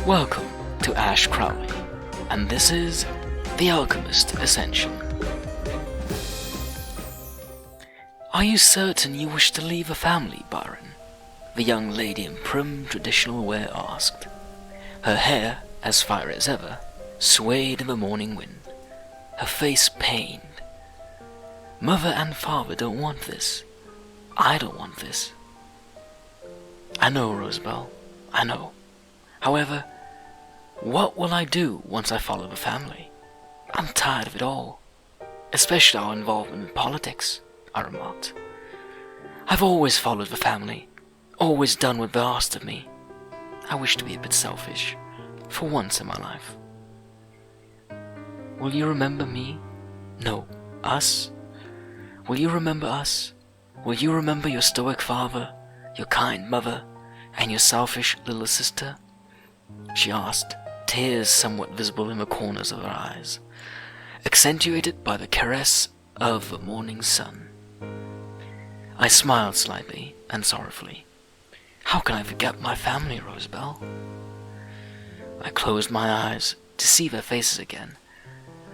Welcome to Ash Crowley, and this is The Alchemist Ascension. Are you certain you wish to leave a family, Byron? The young lady in prim traditional wear asked. Her hair, as fiery as ever, swayed in the morning wind, her face pained. Mother and father don't want this. I don't want this. I know, Rosabelle, I know. However, what will I do once I follow the family? I'm tired of it all, especially our involvement in politics, I remarked. I've always followed the family, always done what they asked of me. I wish to be a bit selfish, for once in my life. Will you remember me? No, us? Will you remember us? Will you remember your stoic father, your kind mother, and your selfish little sister? She asked, tears somewhat visible in the corners of her eyes, accentuated by the caress of the morning sun. I smiled slightly and sorrowfully. How can I forget my family, Rosabelle? I closed my eyes to see their faces again,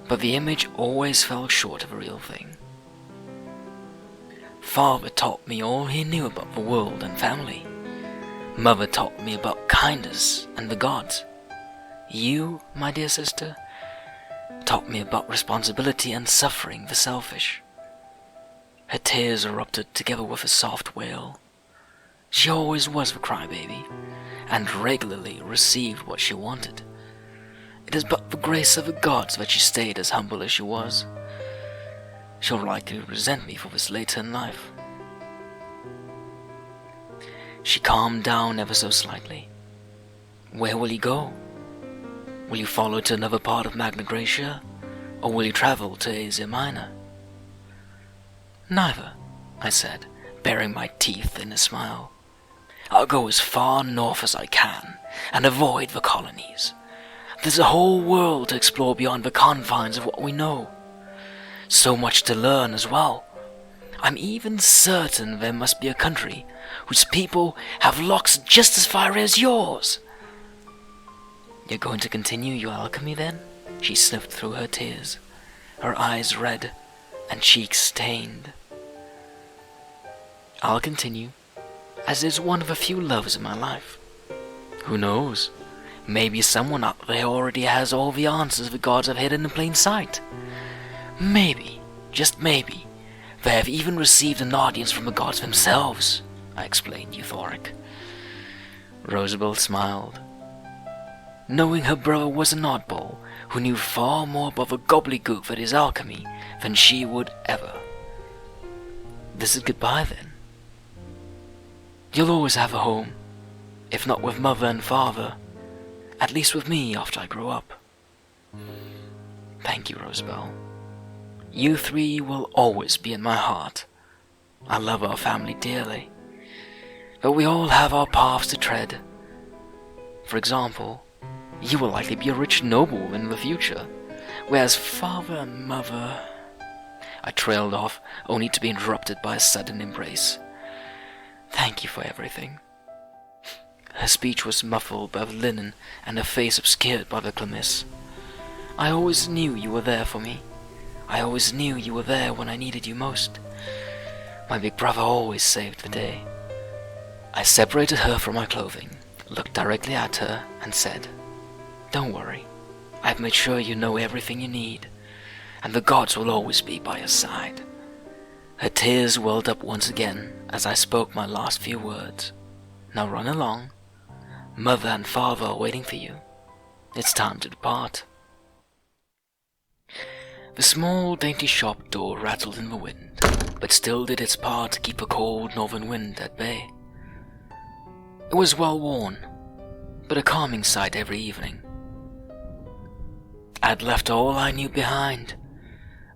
but the image always fell short of a real thing. Father taught me all he knew about the world and family. Mother taught me about kindness and the gods. You, my dear sister, taught me about responsibility and suffering the selfish. Her tears erupted together with a soft wail. She always was the crybaby, and regularly received what she wanted. It is but the grace of the gods that she stayed as humble as she was. She'll likely resent me for this later in life. She calmed down ever so slightly. Where will you go? Will you follow to another part of Magna Graecia, or will you travel to Asia Minor? Neither, I said, baring my teeth in a smile. I'll go as far north as I can, and avoid the colonies. There's a whole world to explore beyond the confines of what we know. So much to learn as well. I'm even certain there must be a country whose people have locks just as fiery as yours. You're going to continue your alchemy then? She sniffed through her tears, her eyes red and cheeks stained. I'll continue, as is one of the few loves in my life. Who knows? Maybe someone out there already has all the answers the gods have hidden in plain sight. Maybe, just maybe, they have even received an audience from the gods themselves, I explained, euphoric. Rosabelle smiled. Knowing her brother was an oddball who knew far more about the gobbledygook that is alchemy than she would ever. This is goodbye then. You'll always have a home, if not with mother and father, at least with me after I grow up. Thank you, Rosabelle. You three will always be in my heart. I love our family dearly, but we all have our paths to tread. For example, you will likely be a rich noble in the future, whereas father and mother... I trailed off, only to be interrupted by a sudden embrace. Thank you for everything. Her speech was muffled by the linen and her face obscured by the chlamys. I always knew you were there for me. I always knew you were there when I needed you most. My big brother always saved the day. I separated her from my clothing, looked directly at her, and said, Don't worry. I've made sure you know everything you need, and the gods will always be by your side. Her tears welled up once again as I spoke my last few words. Now run along. Mother and father are waiting for you. It's time to depart. The small, dainty shop door rattled in the wind, but still did its part to keep the cold northern wind at bay. It was well worn, but a calming sight every evening. I'd left all I knew behind,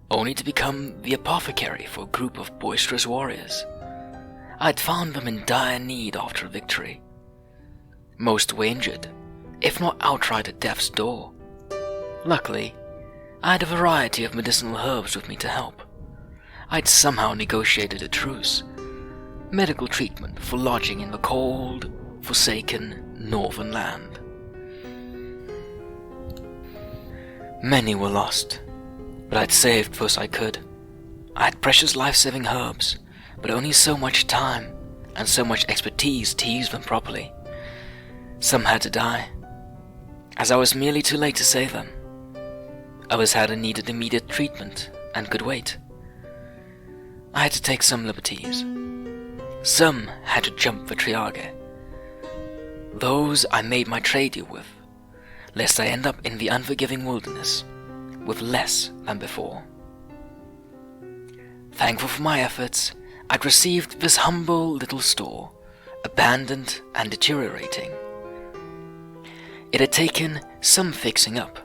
only to become the apothecary for a group of boisterous warriors. I'd found them in dire need after a victory. Most were injured, if not outright at death's door. Luckily, I had a variety of medicinal herbs with me to help. I'd somehow negotiated a truce, medical treatment for lodging in the cold, forsaken northern land. Many were lost, but I'd saved those I could. I had precious life-saving herbs, but only so much time and so much expertise to use them properly. Some had to die, as I was merely too late to save them. Others had needed immediate treatment and could wait. I had to take some liberties. Some had to jump the triage. Those I made my trade deal with, lest I end up in the unforgiving wilderness with less than before. Thankful for my efforts, I'd received this humble little store, abandoned and deteriorating. It had taken some fixing up,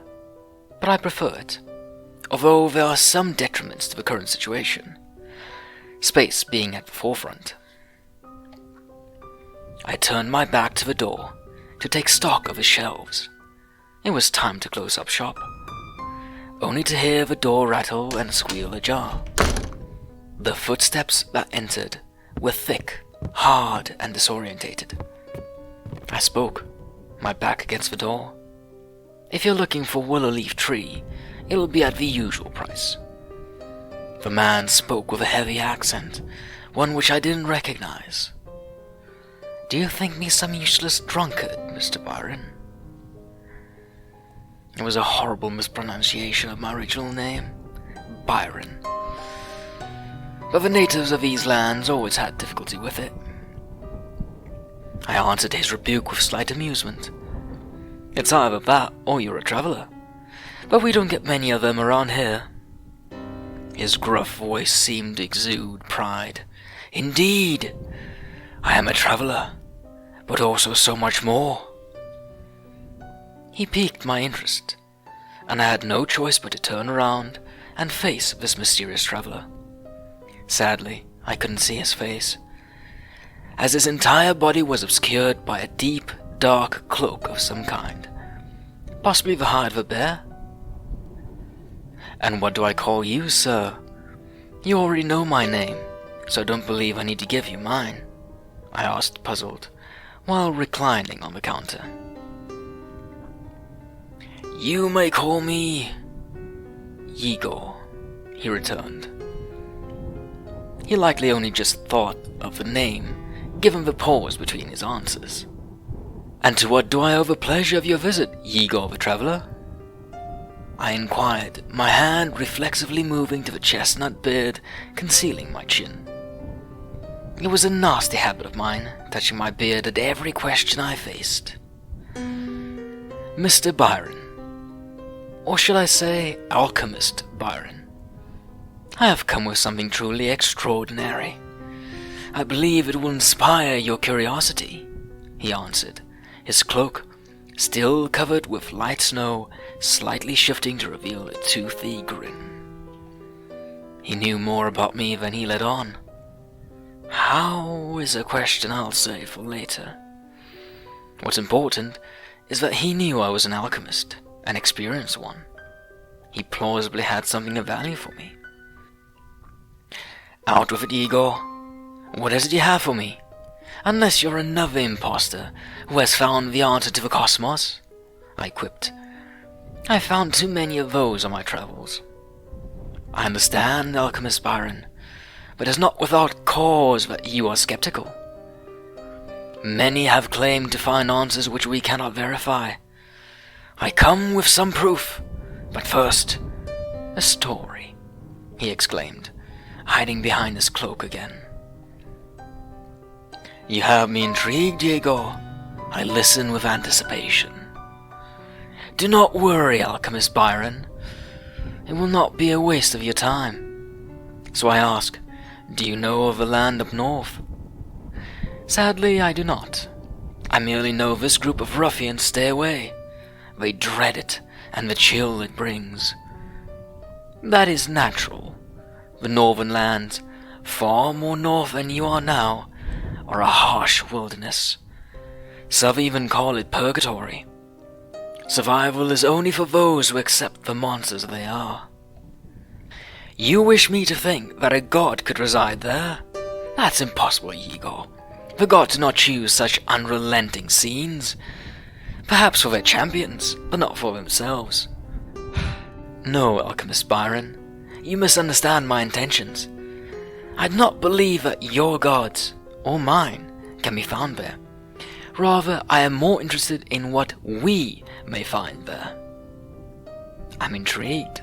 but I prefer it, although there are some detriments to the current situation, space being at the forefront. I turned my back to the door to take stock of the shelves. It was time to close up shop, only to hear the door rattle and squeal ajar. The footsteps that entered were thick, hard, and disorientated. I spoke, my back against the door. If you're looking for willow leaf tree, it'll be at the usual price. The man spoke with a heavy accent, one which I didn't recognize. Do you think me some useless drunkard, Mr. Byron? It was a horrible mispronunciation of my original name, Byron. But the natives of these lands always had difficulty with it. I answered his rebuke with slight amusement. It's either that or you're a traveler, but we don't get many of them around here. His gruff voice seemed to exude pride. Indeed, I am a traveler, but also so much more. He piqued my interest, and I had no choice but to turn around and face this mysterious traveler. Sadly, I couldn't see his face, as his entire body was obscured by a deep, dark cloak of some kind, possibly the hide of a bear. And what do I call you, sir? You already know my name, so don't believe I need to give you mine, I asked, puzzled, while reclining on the counter. You may call me Igor, he returned. He likely only just thought of the name, given the pause between his answers. And to what do I owe the pleasure of your visit, Igor the Traveler? I inquired, my hand reflexively moving to the chestnut beard concealing my chin. It was a nasty habit of mine, touching my beard at every question I faced. Mr. Byron, or should I say Alchemist Byron, I have come with something truly extraordinary. I believe it will inspire your curiosity, he answered, his cloak, still covered with light snow, slightly shifting to reveal a toothy grin. He knew more about me than he let on. How is a question I'll save for later. What's important is that he knew I was an alchemist, an experienced one. He plausibly had something of value for me. Out with it, Igor. What is it you have for me? Unless you're another imposter who has found the answer to the cosmos, I quipped. I found too many of those on my travels. I understand, Alchemist Byron, but it's not without cause that you are skeptical. Many have claimed to find answers which we cannot verify. I come with some proof, but first, a story, he exclaimed, hiding behind his cloak again. You have me intrigued, Diego. I listen with anticipation. Do not worry, Alchemist Byron. It will not be a waste of your time. So I ask, do you know of the land up north? Sadly, I do not. I merely know this group of ruffians stay away. They dread it, and the chill it brings. That is natural. The northern lands, far more north than you are now, are a harsh wilderness. Some even call it purgatory. Survival is only for those who accept the monsters they are. You wish me to think that a god could reside there? That's impossible, Igor. The gods do not choose such unrelenting scenes. Perhaps for their champions, but not for themselves. No, Alchemist Byron, you misunderstand my intentions. I do not believe that your gods, or mine, can be found there. Rather, I am more interested in what we may find there. I'm intrigued.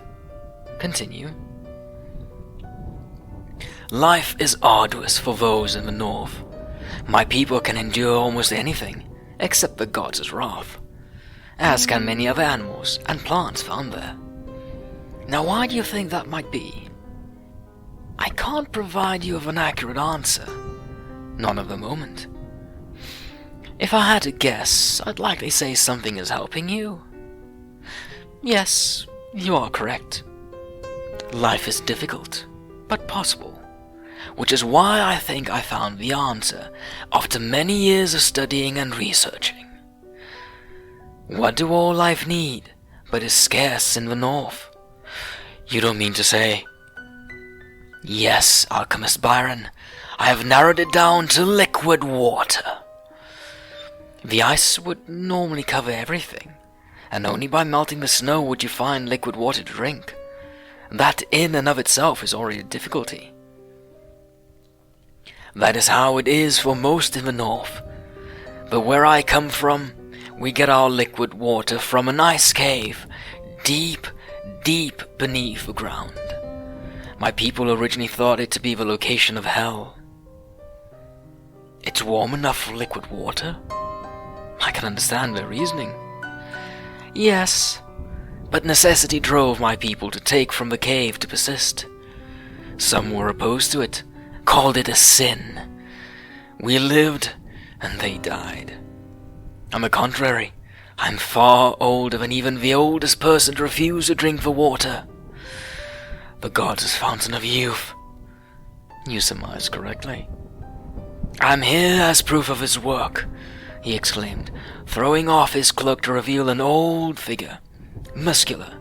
Continue. Life is arduous for those in the north. My people can endure almost anything, except the gods' wrath, as can many other animals and plants found there. Now why do you think that might be? I can't provide you with an accurate answer. Not at the moment. If I had to guess, I'd likely say something is helping you. Yes, you are correct. Life is difficult, but possible, which is why I think I found the answer after many years of studying and researching. What do all life need but is scarce in the north? You don't mean to say... Yes, Alchemist Byron, I have narrowed it down to liquid water. The ice would normally cover everything, and only by melting the snow would you find liquid water to drink. That in and of itself is already a difficulty. That is how it is for most in the north, but where I come from, we get our liquid water from an ice cave, deep, deep beneath the ground. My people originally thought it to be the location of hell. It's warm enough for liquid water? I can understand their reasoning. Yes, but necessity drove my people to take from the cave to persist. Some were opposed to it, called it a sin. We lived, and they died. On the contrary, I'm far older than even the oldest person to refuse to drink the water. The gods' fountain of youth. You surmise correctly. I'm here as proof of his work, he exclaimed, throwing off his cloak to reveal an old figure, muscular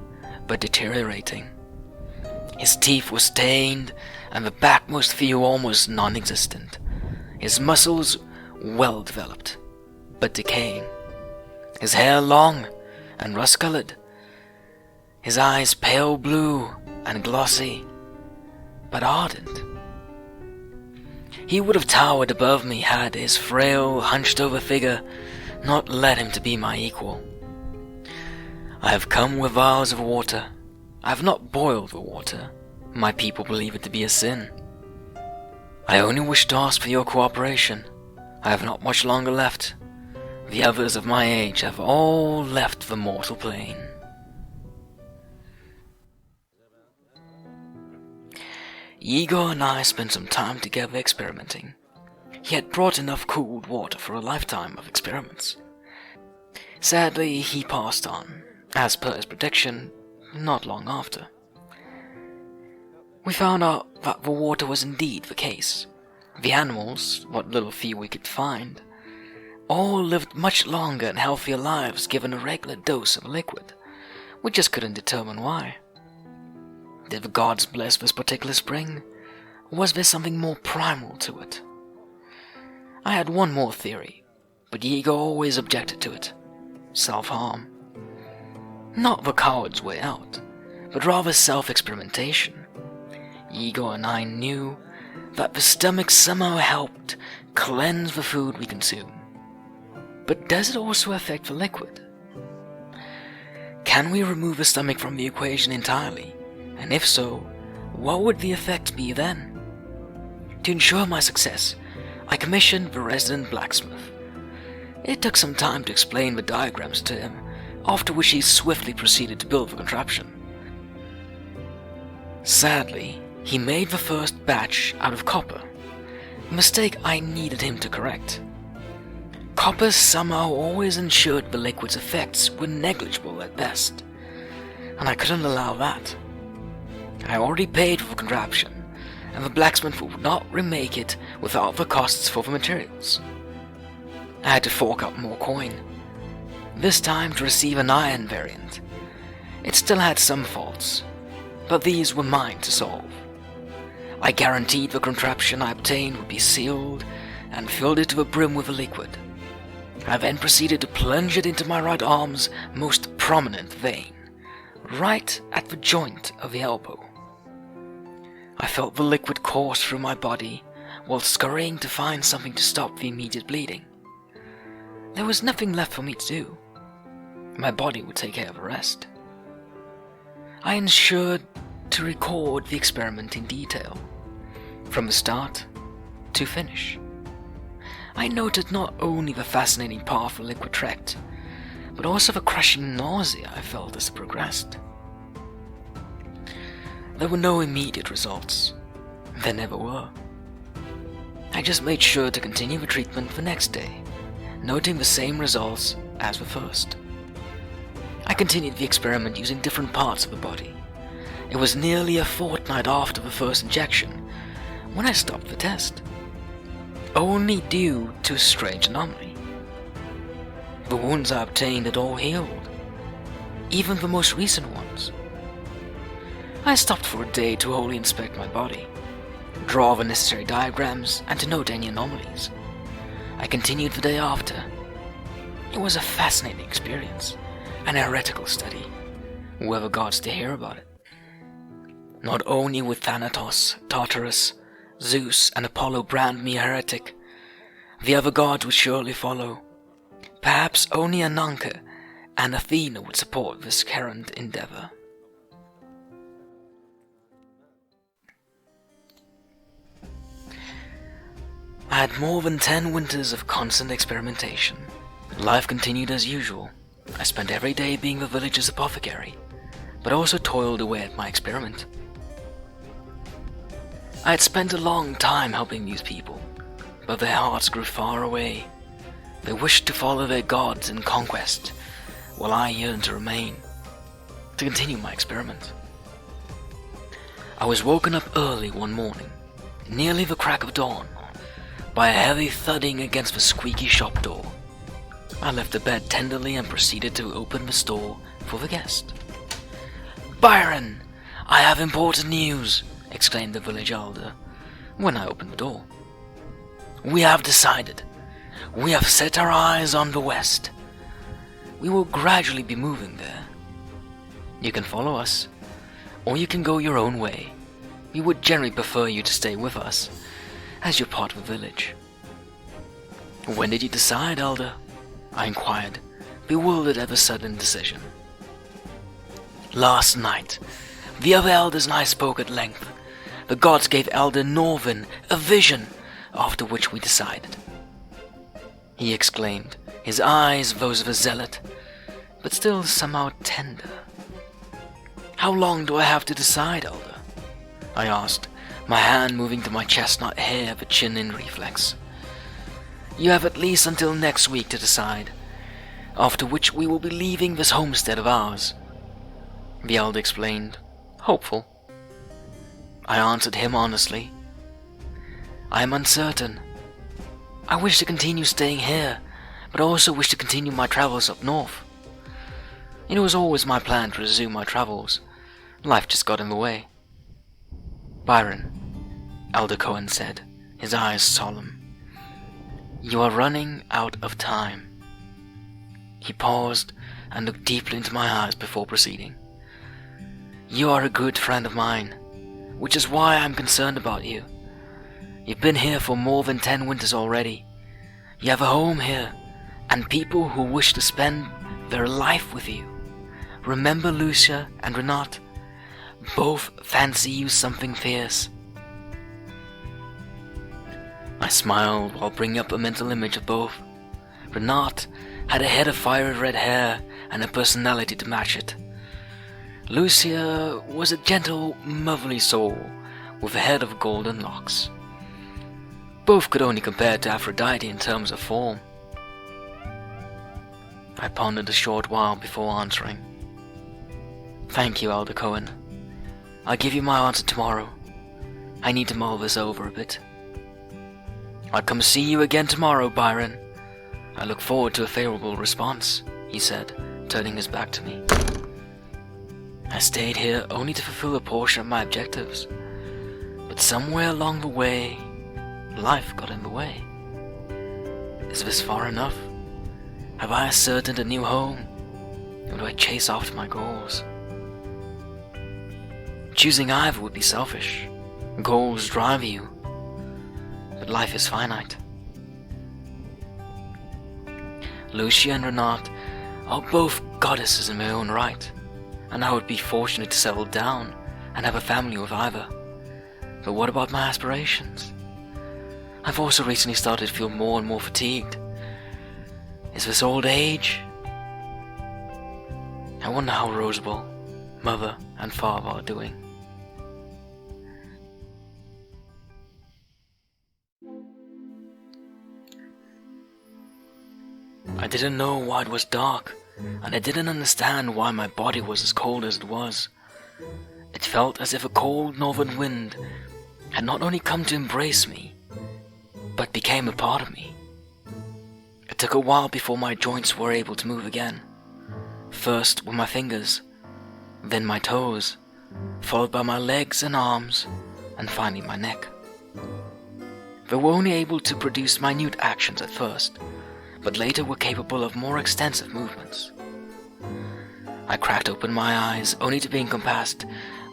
but deteriorating. His teeth were stained, and the backmost few almost non-existent. His muscles well developed, but decaying. His hair long and rust-colored. His eyes pale blue and glossy, but ardent. He would have towered above me had his frail, hunched-over figure not led him to be my equal. I have come with vials of water. I have not boiled the water. My people believe it to be a sin. I only wish to ask for your cooperation. I have not much longer left. The others of my age have all left the mortal plane. Igor and I spent some time together experimenting. He had brought enough cooled water for a lifetime of experiments. Sadly, he passed on, as per his prediction, not long after. We found out that the water was indeed the case. The animals, what little few we could find, all lived much longer and healthier lives given a regular dose of liquid. We just couldn't determine why. Did the gods bless this particular spring? Or was there something more primal to it? I had one more theory, but Ego always objected to it. Self-harm. Not the coward's way out, but rather self-experimentation. Ego and I knew that the stomach somehow helped cleanse the food we consume. But does it also affect the liquid? Can we remove the stomach from the equation entirely? And if so, what would the effect be then? To ensure my success, I commissioned the resident blacksmith. It took some time to explain the diagrams to him, after which he swiftly proceeded to build the contraption. Sadly, he made the first batch out of copper, a mistake I needed him to correct. Copper somehow always ensured the liquid's effects were negligible at best, and I couldn't allow that. I already paid for the contraption, and the blacksmith would not remake it without the costs for the materials. I had to fork out more coin, this time to receive an iron variant. It still had some faults, but these were mine to solve. I guaranteed the contraption I obtained would be sealed and filled it to the brim with the liquid. I then proceeded to plunge it into my right arm's most prominent vein, right at the joint of the elbow. I felt the liquid course through my body while scurrying to find something to stop the immediate bleeding. There was nothing left for me to do. My body would take care of the rest. I ensured to record the experiment in detail, from the start to finish. I noted not only the fascinating path the liquid trekked, but also the crushing nausea I felt as it progressed. There were no immediate results. There never were. I just made sure to continue the treatment the next day, noting the same results as the first. I continued the experiment using different parts of the body. It was nearly a fortnight after the first injection when I stopped the test, only due to a strange anomaly. The wounds I obtained had all healed, even the most recent ones. I stopped for a day to wholly inspect my body, draw the necessary diagrams, and to note any anomalies. I continued the day after. It was a fascinating experience, an heretical study, whoever got to hear about it. Not only would Thanatos, Tartarus, Zeus, and Apollo brand me a heretic, the other gods would surely follow. Perhaps only Ananke and Athena would support this current endeavor. I had more than 10 winters of constant experimentation. Life continued as usual. I spent every day being the village's apothecary, but also toiled away at my experiment. I had spent a long time helping these people, but their hearts grew far away. They wished to follow their gods in conquest, while I yearned to remain, to continue my experiment. I was woken up early one morning, nearly the crack of dawn, by a heavy thudding against the squeaky shop door. I left the bed tenderly and proceeded to open the store for the guest. "Byron, I have important news," exclaimed the village elder when I opened the door. "We have decided. We have set our eyes on the west. We will gradually be moving there. You can follow us, or you can go your own way. We would generally prefer you to stay with us, as you're part of the village." "When did you decide, elder?" I inquired, bewildered at the sudden decision. "Last night. The other elders and I spoke at length. The gods gave Elder Norvin a vision, after which we decided," he exclaimed, his eyes those of a zealot, but still somehow tender. "How long do I have to decide, elder?" I asked, my hand moving to my chestnut hair, the chin in reflex. "You have at least until next week to decide, after which we will be leaving this homestead of ours," the elder explained, hopeful. I answered him honestly. "I am uncertain. I wish to continue staying here, but I also wish to continue my travels up north. It was always my plan to resume my travels. Life just got in the way." "Byron," Elder Cohen said, his eyes solemn, "you are running out of time." He paused and looked deeply into my eyes before proceeding. "You are a good friend of mine, which is why I'm concerned about you. You've been here for more than 10 winters already. You have a home here, and people who wish to spend their life with you. Remember Lucia and Renat? Both fancy you something fierce." I smiled while bringing up a mental image of both. Renat had a head of fiery red hair and a personality to match it. Lucia was a gentle, motherly soul with a head of golden locks. Both could only compare to Aphrodite in terms of form. I pondered a short while before answering. "Thank you, Elder Cohen. I'll give you my answer tomorrow. I need to mull this over a bit." "I'll come see you again tomorrow, Byron. I look forward to a favorable response," he said, turning his back to me. I stayed here only to fulfill a portion of my objectives, but somewhere along the way, life got in the way. Is this far enough? Have I ascertained a new home? Or do I chase after my goals? Choosing either would be selfish. Goals drive you, but life is finite. Lucia and Renate are both goddesses in their own right, and I would be fortunate to settle down and have a family with either. But what about my aspirations? I've also recently started to feel more and more fatigued. Is this old age? I wonder how Rosabelle, mother and father are doing. I didn't know why it was dark, and I didn't understand why my body was as cold as it was. It felt as if a cold northern wind had not only come to embrace me, but became a part of me. It took a while before my joints were able to move again. First with my fingers, then my toes, followed by my legs and arms, and finally my neck. They were only able to produce minute actions at first, but later were capable of more extensive movements. I cracked open my eyes, only to be encompassed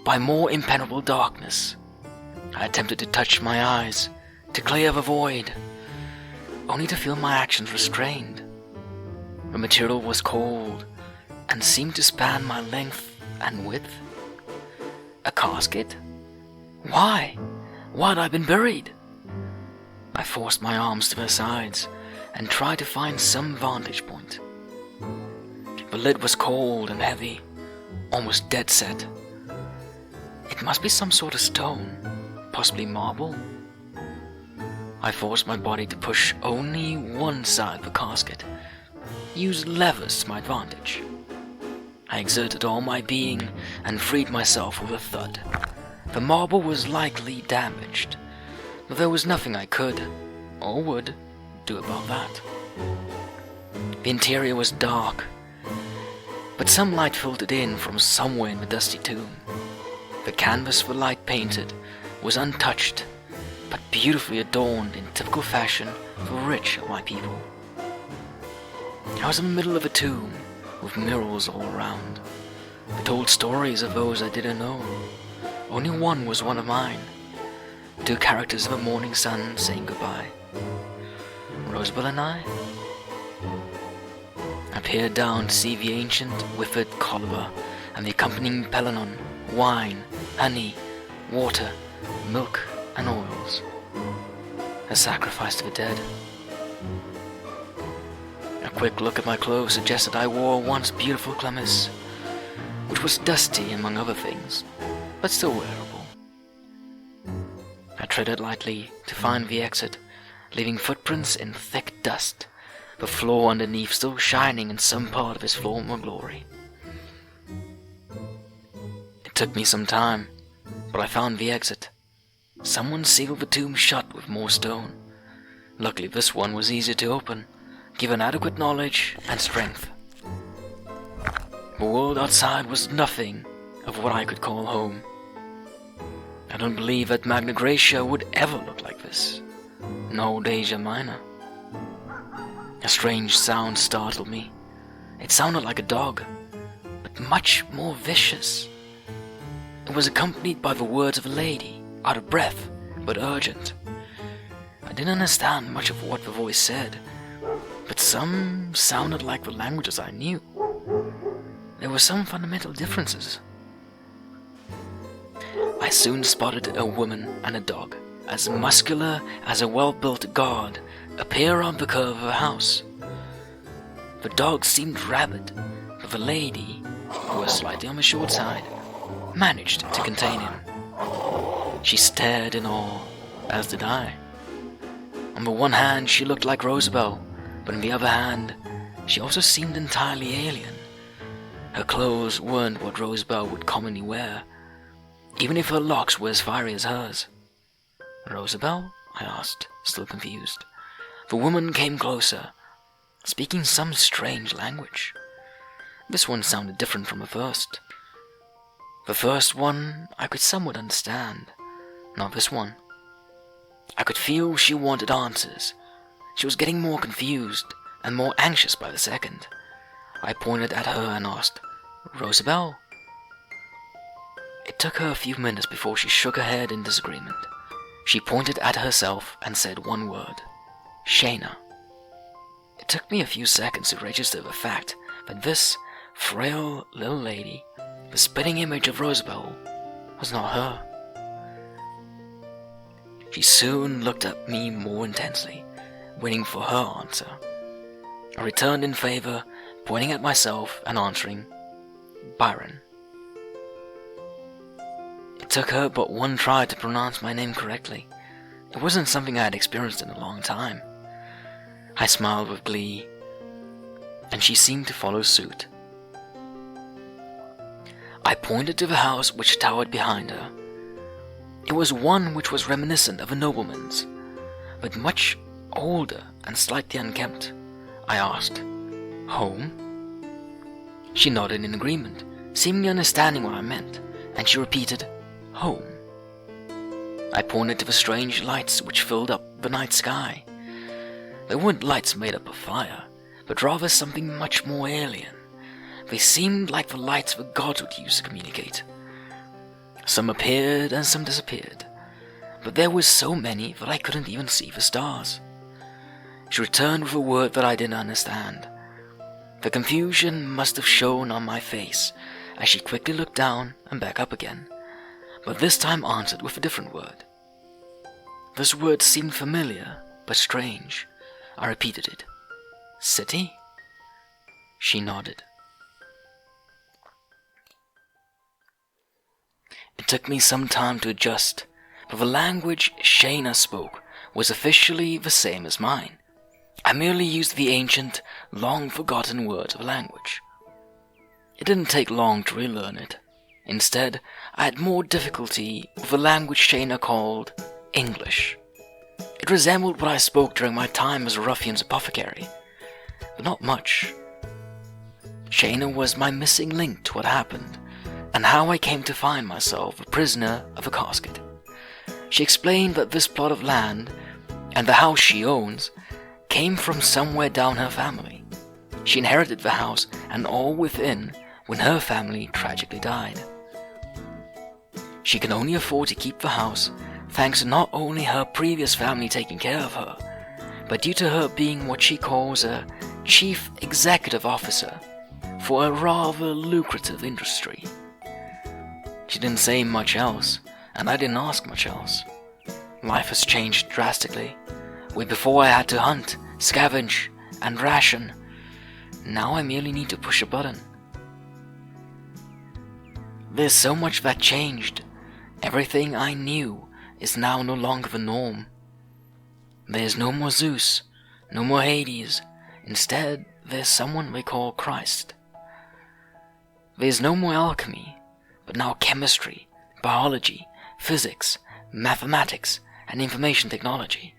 by more impenetrable darkness. I attempted to touch my eyes, to clear the void, only to feel my actions restrained. The material was cold, and seemed to span my length and width. A casket? Why? Why had I been buried? I forced my arms to their sides, and tried to find some vantage point. The lid was cold and heavy, almost dead set. It must be some sort of stone, possibly marble. I forced my body to push only one side of the casket, used levers to my advantage. I exerted all my being and freed myself with a thud. The marble was likely damaged, but there was nothing I could, or would, do about that. The interior was dark, but some light filtered in from somewhere in the dusty tomb. The canvas the light painted was untouched, but beautifully adorned in typical fashion for the rich of my people. I was in the middle of a tomb, with mirrors all around. They told stories of those I didn't know. Only one was one of mine. 2 characters of a morning sun saying goodbye. Rosabelle and I peered down to see the ancient withered colaber and the accompanying pelanon, wine, honey, water, milk, and oils. A sacrifice to the dead. A quick look at my clothes suggested I wore a once beautiful chlamys, which was dusty among other things, but still wearable. I treaded lightly to find the exit, leaving footprints in thick dust, the floor underneath still shining in some part of its former glory. It took me some time, but I found the exit. Someone sealed the tomb shut with more stone. Luckily this one was easier to open, given adequate knowledge and strength. The world outside was nothing of what I could call home. I don't believe that Magna Graecia would ever look like this, nor Asia Minor. A strange sound startled me. It sounded like a dog, but much more vicious. It was accompanied by the words of a lady, out of breath, but urgent. I didn't understand much of what the voice said, but some sounded like the languages I knew. There were some fundamental differences. I soon spotted a woman and a dog, as muscular as a well-built guard, appear on the curve of a house. The dog seemed rabid, but the lady, who was slightly on the short side, managed to contain him. She stared in awe, as did I. On the one hand, she looked like Rosabelle, but on the other hand, she also seemed entirely alien. Her clothes weren't what Rosabelle would commonly wear, even if her locks were as fiery as hers. "Rosabelle?" I asked, still confused. The woman came closer, speaking some strange language. This one sounded different from the first. The first one I could somewhat understand, not this one. I could feel she wanted answers. She was getting more confused and more anxious by the second. I pointed at her and asked, "Rosabelle?" It It took her a few minutes before she shook her head in disagreement. She pointed at herself and said one word: Shayna. It took me a few seconds to register the fact that this frail little lady, the spitting image of Rosabelle, was not her. She soon looked at me more intensely, waiting for her answer. I returned in favor, pointing at myself and answering, Byron. It took her but one try to pronounce my name correctly. It wasn't something I had experienced in a long time. I smiled with glee, and she seemed to follow suit. I pointed to the house which towered behind her. It was one which was reminiscent of a nobleman's, but much older and slightly unkempt. I asked, Home? She nodded in agreement, seemingly understanding what I meant, and she repeated, Home. I pointed to the strange lights which filled up the night sky. They weren't lights made up of fire, but rather something much more alien. They seemed like the lights the gods would use to communicate. Some appeared and some disappeared, but there were so many that I couldn't even see the stars. She returned with a word that I didn't understand. The confusion must have shown on my face as she quickly looked down and back up again, but this time answered with a different word. This word seemed familiar, but strange. I repeated it. City? She nodded. It took me some time to adjust, but the language Shayna spoke was officially the same as mine. I merely used the ancient, long-forgotten words of the language. It didn't take long to relearn it. Instead, I had more difficulty with the language Shayna called English. It resembled what I spoke during my time as a ruffian's apothecary, but not much. Shayna was my missing link to what happened, and how I came to find myself a prisoner of a casket. She explained that this plot of land, and the house she owns, came from somewhere down her family. She inherited the house and all within when her family tragically died. She can only afford to keep the house thanks to not only her previous family taking care of her, but due to her being what she calls a chief executive officer for a rather lucrative industry. She didn't say much else, and I didn't ask much else. Life has changed drastically. Where before I had to hunt, scavenge, and ration, now I merely need to push a button. There's so much that changed. Everything I knew is now no longer the norm. There's no more Zeus, no more Hades. Instead, there's someone we call Christ. There's no more alchemy, but now chemistry, biology, physics, mathematics, and information technology.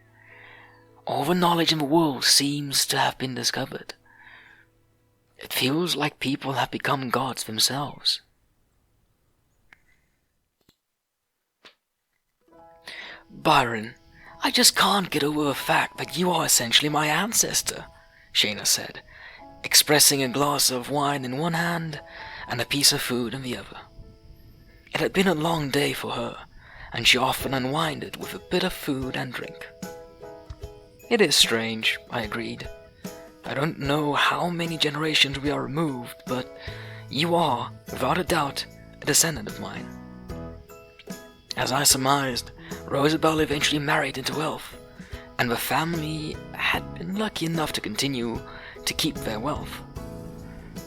All the knowledge in the world seems to have been discovered. It feels like people have become gods themselves. Byron, I just can't get over the fact that you are essentially my ancestor, Shayna said, expressing a glass of wine in one hand and a piece of food in the other. It had been a long day for her, and she often unwinded with a bit of food and drink. It is strange, I agreed. I don't know how many generations we are removed, but you are, without a doubt, a descendant of mine. As I surmised, Rosabelle eventually married into wealth, and the family had been lucky enough to continue to keep their wealth.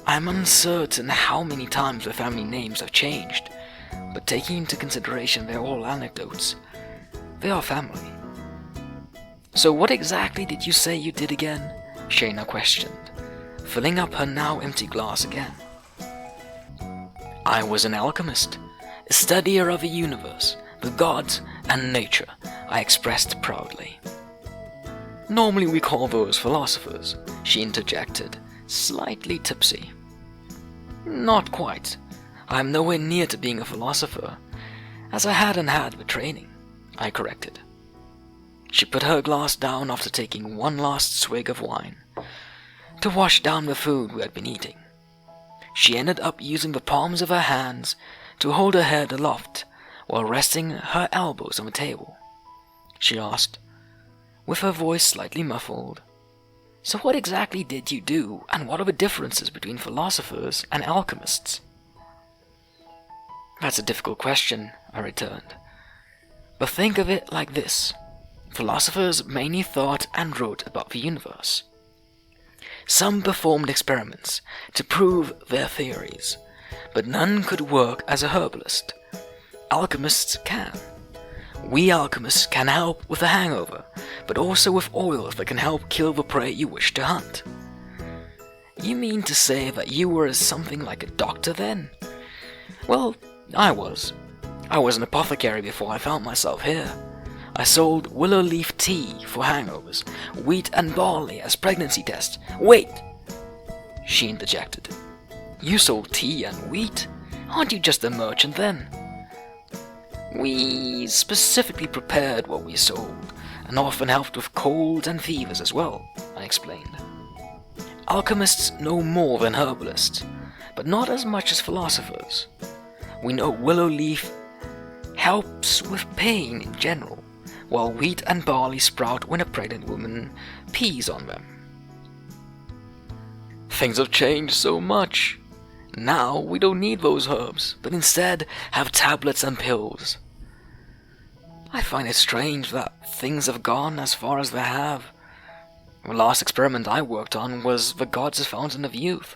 I am uncertain how many times the family names have changed, but taking into consideration they're all anecdotes, they are family. So what exactly did you say you did again? Shayna questioned, filling up her now empty glass again. I was an alchemist, a studier of the universe, the gods, and nature, I expressed proudly. Normally we call those philosophers, she interjected, slightly tipsy. Not quite. I am nowhere near to being a philosopher, as I hadn't had the training, I corrected. She put her glass down after taking one last swig of wine, to wash down the food we had been eating. She ended up using the palms of her hands to hold her head aloft while resting her elbows on the table. She asked, with her voice slightly muffled, "So what exactly did you do, and what are the differences between philosophers and alchemists?" "That's a difficult question," I returned. "But think of it like this. Philosophers mainly thought and wrote about the universe. Some performed experiments to prove their theories, but none could work as a herbalist. Alchemists can. We alchemists can help with a hangover, but also with oils that can help kill the prey you wish to hunt." "You mean to say that you were something like a doctor then?" "Well, I was. I was an apothecary before I found myself here. I sold willow leaf tea for hangovers, wheat and barley as pregnancy tests." "Wait!" she interjected. "You sold tea and wheat? Aren't you just a merchant then?" "We specifically prepared what we sold, and often helped with colds and fevers as well," I explained. "Alchemists know more than herbalists, but not as much as philosophers. We know willow leaf helps with pain in general, while wheat and barley sprout when a pregnant woman pees on them." "Things have changed so much. Now we don't need those herbs, but instead have tablets and pills." "I find it strange that things have gone as far as they have. The last experiment I worked on was the gods' fountain of youth."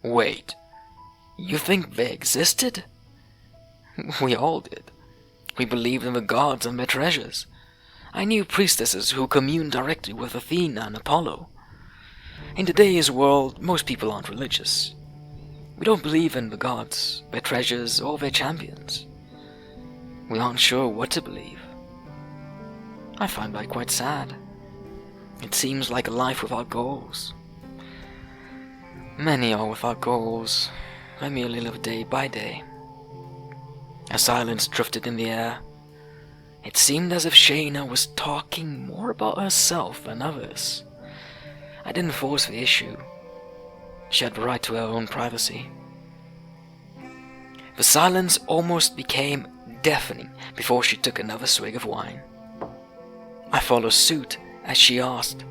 "Wait, you think they existed?" "We all did. We believed in the gods and their treasures. I knew priestesses who communed directly with Athena and Apollo. In today's world, most people aren't religious. We don't believe in the gods, their treasures, or their champions. We aren't sure what to believe. I find that quite sad. It seems like a life without goals. Many are without goals. They merely live day by day." A silence drifted in the air. It seemed as if Shayna was talking more about herself than others. I didn't force the issue. She had the right to her own privacy. The silence almost became deafening before she took another swig of wine. I followed suit as she asked,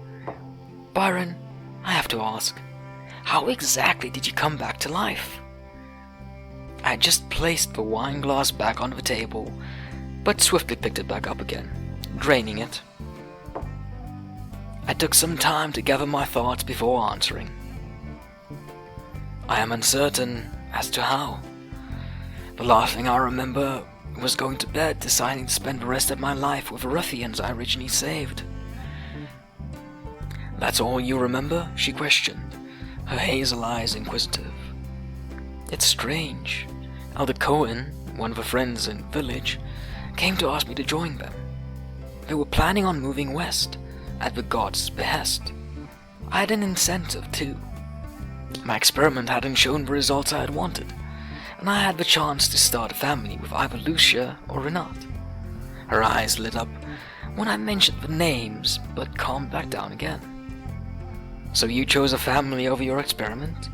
"Byron, I have to ask, how exactly did you come back to life?" I had just placed the wine glass back on the table, but swiftly picked it back up again, draining it. I took some time to gather my thoughts before answering. "I am uncertain as to how. The last thing I remember was going to bed deciding to spend the rest of my life with the ruffians I originally saved." "That's all you remember?" she questioned, her hazel eyes inquisitive. "It's strange. Elder Cohen, one of the friends in the village, came to ask me to join them. They were planning on moving west, at the god's behest. I had an incentive too. My experiment hadn't shown the results I had wanted, and I had the chance to start a family with either Lucia or Renat." Her eyes lit up when I mentioned the names, but calmed back down again. "So you chose a family over your experiment?"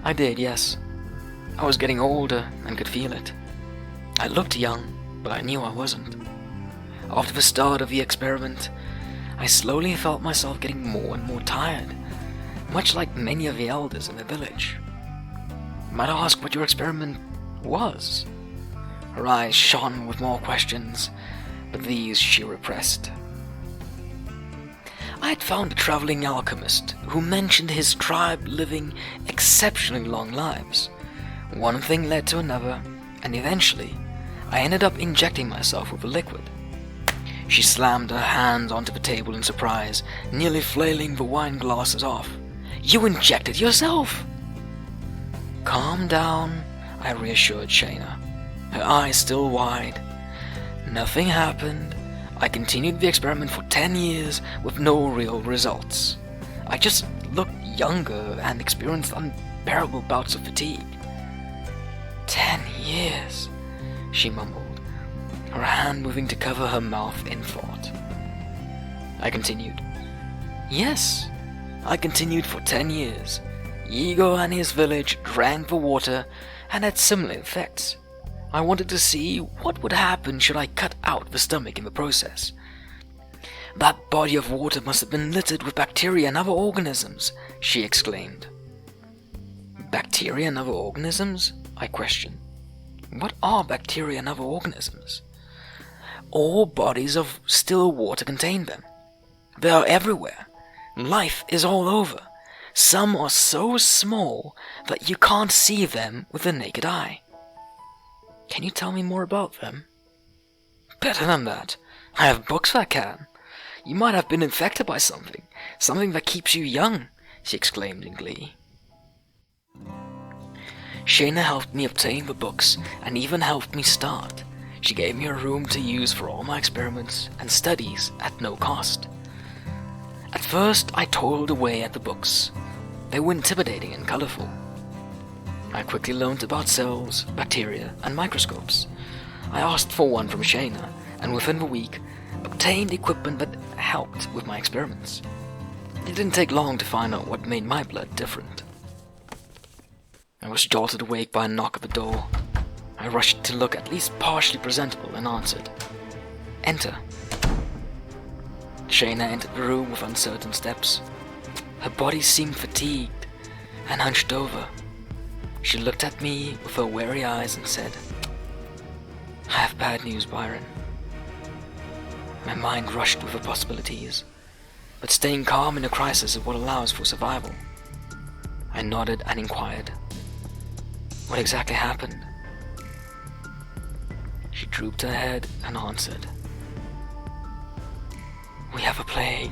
"I did, yes. I was getting older and could feel it. I looked young, but I knew I wasn't. After the start of the experiment, I slowly felt myself getting more and more tired, much like many of the elders in the village." "Might I ask what your experiment was?" Her eyes shone with more questions, but these she repressed. "I had found a traveling alchemist who mentioned his tribe living exceptionally long lives. One thing led to another, and eventually, I ended up injecting myself with a liquid." She slammed her hands onto the table in surprise, nearly flailing the wine glasses off. "You injected yourself?" "Calm down," I reassured Shayna, her eyes still wide. "Nothing happened. I continued the experiment for 10 years with no real results. I just looked younger and experienced unbearable bouts of fatigue." 10 years, she mumbled, her hand moving to cover her mouth in thought. I continued. "Yes, I continued for 10 years. Yigo and his village drank the water and had similar effects. I wanted to see what would happen should I cut out the stomach in the process. That body of water must have been littered with bacteria and other organisms, she exclaimed. Bacteria and other organisms? I questioned. What are bacteria and other organisms? All bodies of still water contain them. They are everywhere. Life is all over. Some are so small that you can't see them with the naked eye. Can you tell me more about them? Better than that. I have books that can. You might have been infected by something that keeps you young, she exclaimed in glee. Shayna helped me obtain the books and even helped me start. She gave me a room to use for all my experiments and studies at no cost. At first, I toiled away at the books. They were intimidating and colorful. I quickly learned about cells, bacteria, and microscopes. I asked for one from Shayna, and within a week, obtained equipment that helped with my experiments. It didn't take long to find out what made my blood different. I was jolted awake by a knock at the door. I rushed to look at least partially presentable and answered. Enter. Shayna entered the room with uncertain steps. Her body seemed fatigued and hunched over. She looked at me with her weary eyes and said, I have bad news, Byron. My mind rushed with the possibilities, but staying calm in a crisis is what allows for survival. I nodded and inquired, what exactly happened? She drooped her head and answered, We have a plague.